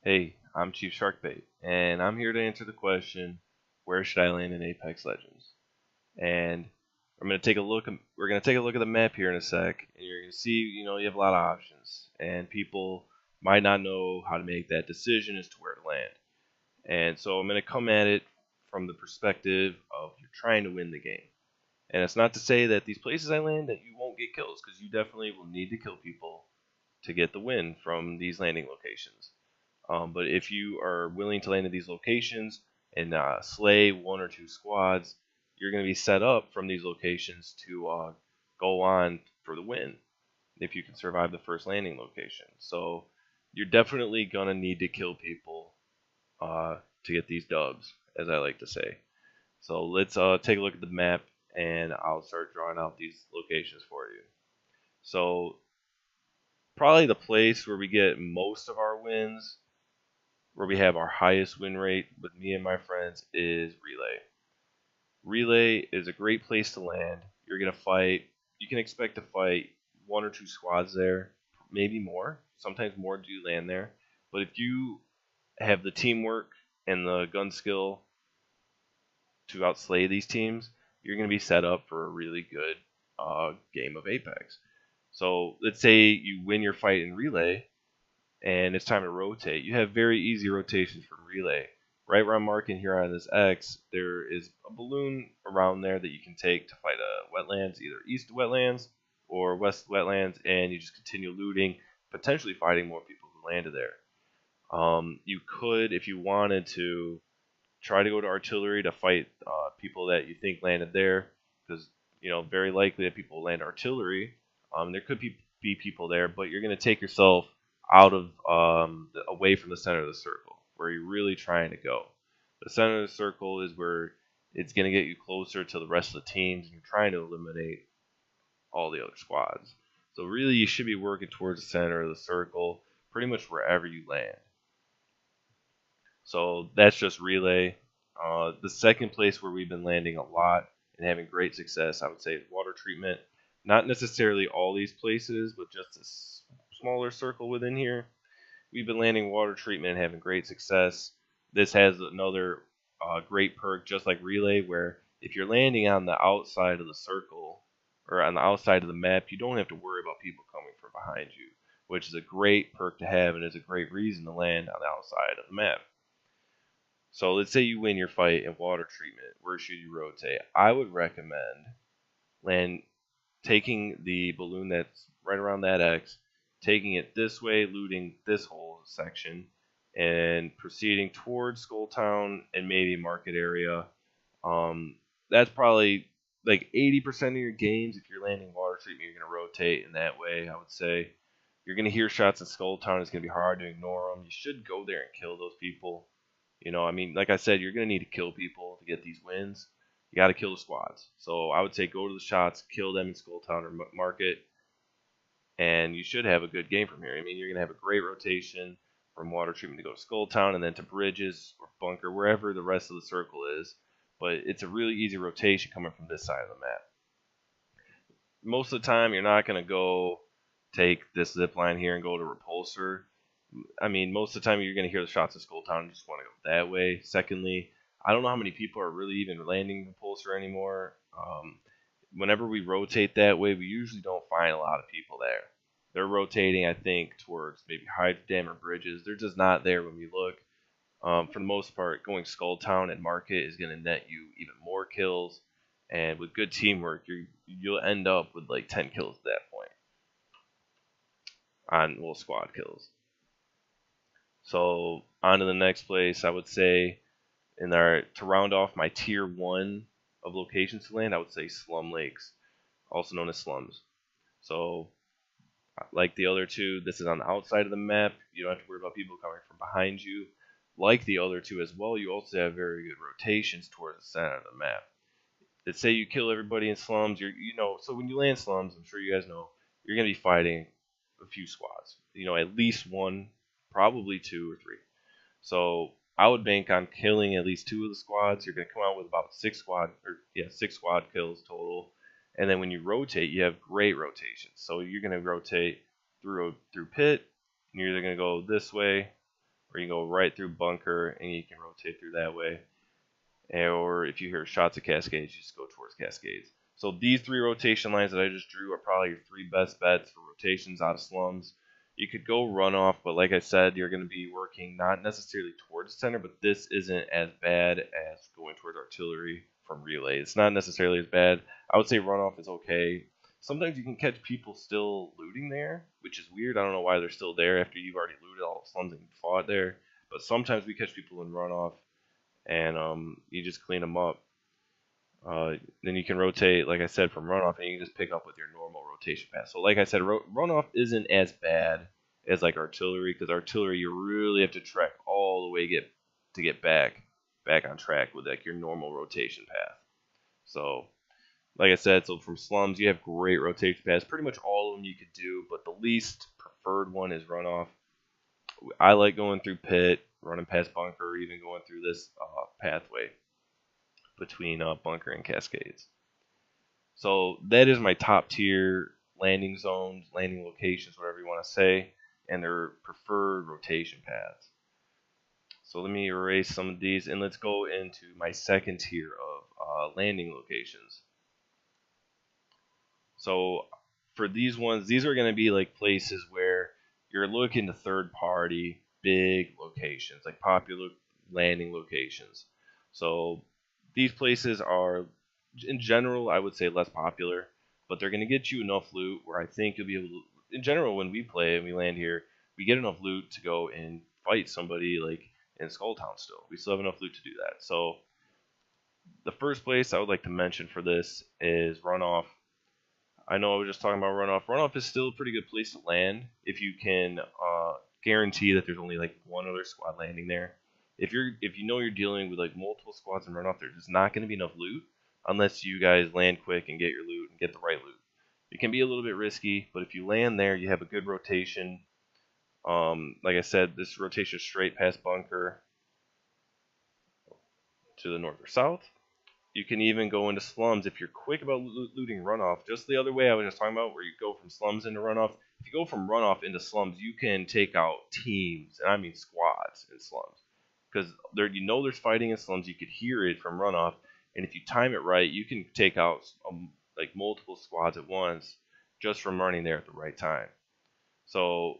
Hey, I'm Chief Sharkbait, and I'm here to answer the question, where should I land in Apex Legends? And I'm gonna take a look. We're gonna take a look at the map here in a sec, and you're gonna see, you have a lot of options, and people might not know how to make that decision as to where to land. And so I'm gonna come at it from the perspective of you're trying to win the game. And it's not to say that these places I land that you won't get kills, because you definitely will need to kill people to get the win from these landing locations. But if you are willing to land at these locations and slay one or two squads, you're going to be set up from these locations to go on for the win if you can survive the first landing location. So you're definitely going to need to kill people to get these dubs, as I like to say. So let's take a look at the map, and I'll start drawing out these locations for you. So probably the place where we get most of our wins, where we have our highest win rate with me and my friends, is Relay. Relay is a great place to land. You're going to fight, you can expect to fight one or two squads there, maybe more. Sometimes more do land there. But if you have the teamwork and the gun skill to outslay these teams, you're going to be set up for a really good game of Apex. So let's say you win your fight in Relay, and it's time to rotate. You have very easy rotations from Relay. Right where I'm marking here on this X, there is a balloon around there that you can take to fight wetlands, either east wetlands or west wetlands, and you just continue looting, potentially fighting more people who landed there. You could, if you wanted to, try to go to artillery to fight people that you think landed there, because very likely that people land artillery. There could be people there, but you're going to take yourself out of away from the center of the circle, where you're really trying to go. The center of the circle is where it's going to get you closer to the rest of the teams, and you're trying to eliminate all the other squads. So really, you should be working towards the center of the circle, pretty much wherever you land. So that's just Relay. The second place where we've been landing a lot and having great success, I would say, is water treatment. Not necessarily all these places, but just a smaller circle within here. We've been landing water treatment and having great success. This has another great perk, just like Relay, where if you're landing on the outside of the circle or on the outside of the map, you don't have to worry about people coming from behind you, which is a great perk to have and is a great reason to land on the outside of the map. So let's say you win your fight in water treatment. Where should you rotate? I would recommend land taking the balloon that's right around that X, taking it this way, looting this whole section, and proceeding towards Skulltown and maybe Market area. That's probably like 80% of your games. If you're landing water treatment, you're going to rotate in that way, I would say. You're going to hear shots in Skulltown. It's going to be hard to ignore them. You should go there and kill those people. Like I said, you're going to need to kill people to get these wins. You got to kill the squads. So I would say go to the shots, kill them in Skulltown or Market, and you should have a good game from here. You're going to have a great rotation from water treatment to go to Skulltown and then to bridges or bunker, wherever the rest of the circle is. But it's a really easy rotation coming from this side of the map. Most of the time, you're not going to go take this zip line here and go to Repulsor. Most of the time you're going to hear the shots in Skulltown and just want to go that way. Secondly, I don't know how many people are really even landing Repulsor anymore. Whenever we rotate that way, we usually don't find a lot of people there. They're rotating, I think, towards maybe Hydro Dam or Bridges. They're just not there when we look. For the most part, going Skulltown and Market is going to net you even more kills. And with good teamwork, you'll end up with like 10 kills at that point on squad kills. So on to the next place, I would say, to round off my tier 1 of locations to land, I would say Slum Lakes, also known as Slums. So like the other two, this is on the outside of the map. You don't have to worry about people coming from behind you. Like the other two as well, you also have very good rotations towards the center of the map. Let's say you kill everybody in Slums, so when you land Slums, I'm sure you guys know, you're going to be fighting a few squads. At least one, probably two or three. So I would bank on killing at least 2 of the squads. You're going to come out with about 6 squad kills total. And then when you rotate, you have great rotations. So you're going to rotate through pit, and you're either going to go this way or you can go right through bunker and you can rotate through that way. Or if you hear shots of Cascades, you just go towards Cascades. So these 3 rotation lines that I just drew are probably your 3 best bets for rotations out of slums. You could go Runoff, but like I said, you're going to be working not necessarily towards the center, but this isn't as bad as going towards artillery from relay. It's not necessarily as bad. I would say Runoff is okay. Sometimes you can catch people still looting there, which is weird. I don't know why they're still there after you've already looted all the slums and fought there. But sometimes we catch people in Runoff, and you just clean them up. Then you can rotate, like I said, from Runoff, and you can just pick up with your normal rotation pass. So like I said, Runoff isn't as bad as like artillery, because artillery you really have to trek all the way to get back on track with like your normal rotation path. So like I said, so from slums you have great rotation paths. Pretty much all of them you could do, but the least preferred one is Runoff. I like going through pit, running past bunker, or even going through this pathway between bunker and Cascades. So that is my top tier landing zones, landing locations, whatever you want to say, and their preferred rotation paths. So let me erase some of these, and let's go into my second tier of landing locations. So for these ones, these are going to be like places where you're looking to third party big locations, like popular landing locations. So these places are, in general, I would say less popular, but they're going to get you enough loot where I think you'll be able to, in general, when we play and we land here, we get enough loot to go and fight somebody like in Skulltown still. We still have enough loot to do that. So the first place I would like to mention for this is Runoff. I know I was just talking about Runoff. Runoff is still a pretty good place to land if you can guarantee that there's only like one other squad landing there. If you know you're dealing with like multiple squads in Runoff, there's just not going to be enough loot unless you guys land quick and get your loot and get the right loot. It can be a little bit risky, but if you land there, you have a good rotation. Like I said, this rotation straight past bunker to the north or south. You can even go into slums if you're quick about looting Runoff. Just the other way I was just talking about, where you go from slums into Runoff. If you go from Runoff into slums, you can take out teams, and I mean squads in slums, because there's fighting in slums. You could hear it from Runoff, and if you time it right, you can take out like multiple squads at once just from running there at the right time. So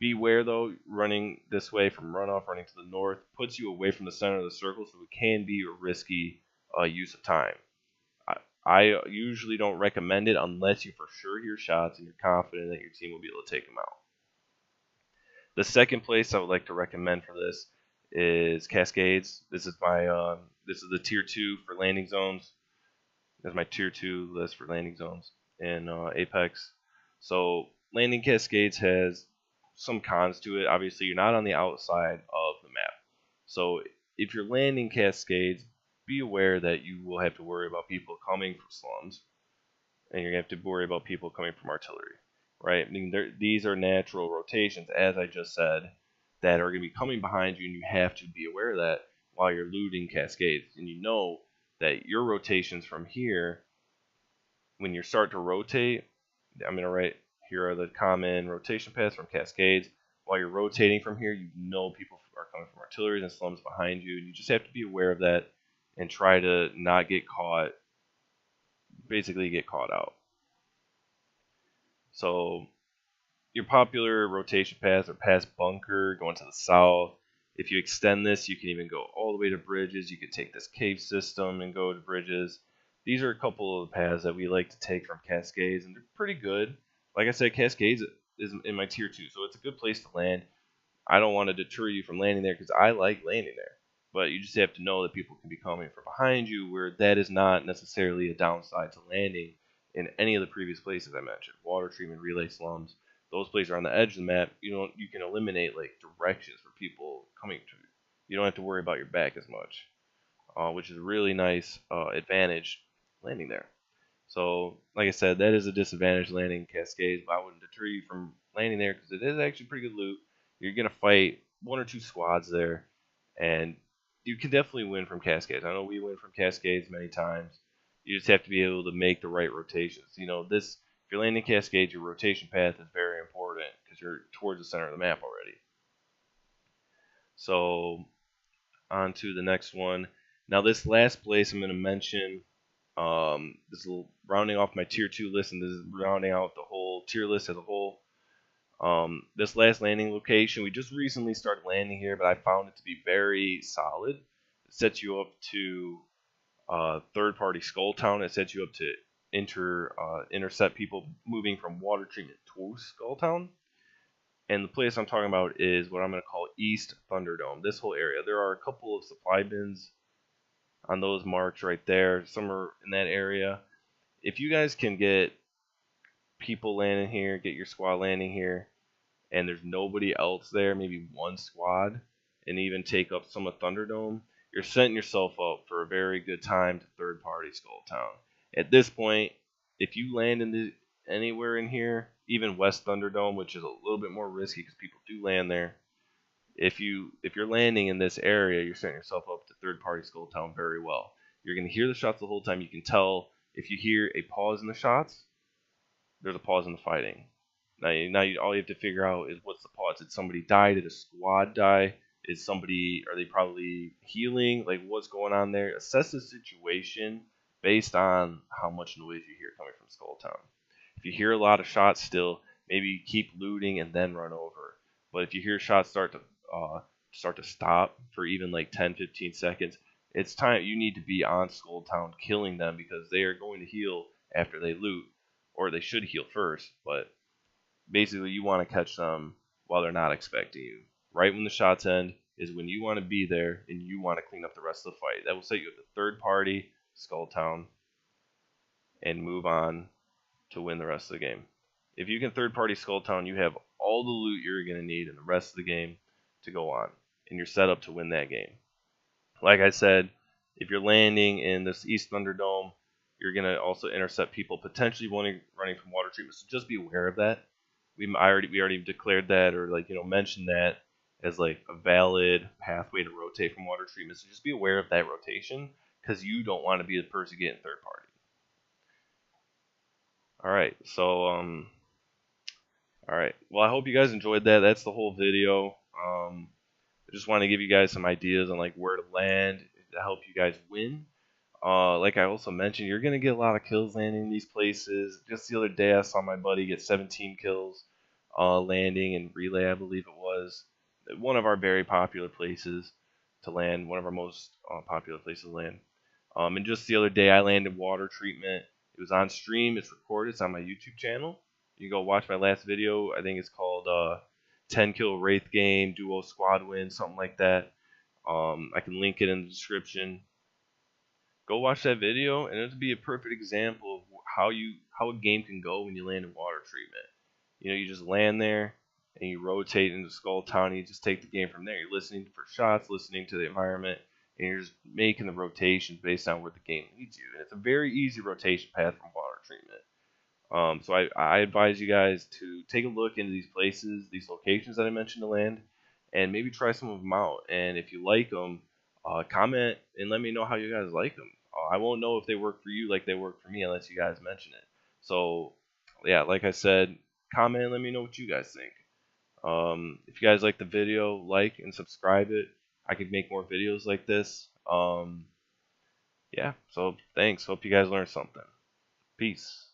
beware though, running this way from Runoff, running to the north puts you away from the center of the circle, so it can be a risky use of time. I usually don't recommend it unless you for sure hear shots and you're confident that your team will be able to take them out. The second place I would like to recommend for this is Cascades. This is the tier 2 for landing zones. That's my tier 2 list for landing zones in Apex. So landing Cascades has some cons to it. Obviously, you're not on the outside of the map. So if you're landing Cascades, be aware that you will have to worry about people coming from slums, and you're going to have to worry about people coming from artillery, right? I mean, these are natural rotations, as I just said, that are going to be coming behind you, and you have to be aware of that while you're looting Cascades. And you know that your rotations from here, when you start to rotate, I'm going to write, here are the common rotation paths from Cascades. While you're rotating from here, you know people are coming from artillery and slums behind you, and you just have to be aware of that and try to not get caught, basically get caught out. So your popular rotation paths are past bunker, going to the south. If you extend this, you can even go all the way to bridges. You could take this cave system and go to bridges. These are a couple of the paths that we like to take from Cascades, and they're pretty good. Like I said, Cascades is in my tier 2, so it's a good place to land. I don't want to deter you from landing there because I like landing there. But you just have to know that people can be coming from behind you, where that is not necessarily a downside to landing in any of the previous places I mentioned. Water treatment, relay, slums. Those places are on the edge of the map. You can eliminate like directions for people coming to you. You don't have to worry about your back as much, which is a really nice advantage landing there. So, like I said, that is a disadvantage landing Cascades, but I wouldn't deter you from landing there because it is actually pretty good loot. You're going to fight 1 or 2 squads there, and you can definitely win from Cascades. I know we win from Cascades many times. You just have to be able to make the right rotations. If you're landing Cascades, your rotation path is very important because you're towards the center of the map already. So on to the next one. Now this last place I'm going to mention, this is rounding off my tier 2 list, and this is rounding out the whole tier list as a whole. This last landing location, we just recently started landing here, but I found it to be very solid. It sets you up to third-party Skull Town. It sets you up to intercept people moving from water treatment to Skull Town. And the place I'm talking about is what I'm going to call East Thunderdome. This whole area. There are a couple of supply bins on those marks right there. Some are in that area. If you guys can get people landing here, get your squad landing here, and there's nobody else there, maybe one squad, and even take up some of Thunderdome, you're setting yourself up for a very good time to third-party Skull Town. At this point, if you land anywhere in here, even West Thunderdome, which is a little bit more risky because people do land there, if you're landing in this area, you're setting yourself up to third-party Skull Town very well. You're going to hear the shots the whole time. You can tell if you hear a pause in the shots, there's a pause in the fighting. All you have to figure out is what's the pause. Did somebody die? Did a squad die? Are they probably healing? Like, what's going on there? Assess the situation based on how much noise you hear coming from Skull Town. If you hear a lot of shots still, maybe keep looting and then run over. But if you hear shots start to stop for even like 10-15 seconds, it's time you need to be on Skull Town killing them, because they are going to heal after they loot, or they should heal first, but basically you want to catch them while they're not expecting you. Right when the shots end is when you want to be there and you want to clean up the rest of the fight. That will set you up to third party Skull Town and move on to win the rest of the game. If you can third party Skull Town, you have all the loot you're going to need in the rest of the game to go on, and you're set up to win that game. Like I said, if you're landing in this East Thunderdome, you're going to also intercept people potentially running from water treatment, so just be aware of that. We already declared that, or mentioned that as like a valid pathway to rotate from water treatment. So just be aware of that rotation, because you don't want to be the person getting third party. All right, so all right. Well, I hope you guys enjoyed that. That's the whole video. I just want to give you guys some ideas on like where to land to help you guys win. Like I also mentioned, you're gonna get a lot of kills landing in these places. Just the other day, I saw my buddy get 17 kills landing in Relay, I believe it was. One of our very popular places to land, one of our most popular places to land. And just the other day, I landed water treatment. It was on stream. It's recorded. It's on my YouTube channel. You can go watch my last video. I think it's called 10 Kill Wraith Game, Duo Squad Win, something like that. I can link it in the description. Go watch that video, and it'll be a perfect example of how a game can go when you land in water treatment. You just land there, and you rotate into Skull Town, and you just take the game from there. You're listening for shots, listening to the environment, and you're just making the rotations based on where the game leads you. And it's a very easy rotation path from water treatment. So I advise you guys to take a look into these places, these locations that I mentioned to land, and maybe try some of them out. And if you like them, comment and let me know how you guys like them. I won't know if they work for you like they work for me unless you guys mention it. So, yeah, like I said, comment and let me know what you guys think. If you guys like the video, like and subscribe it. I could make more videos like this. Yeah, so thanks. Hope you guys learned something. Peace.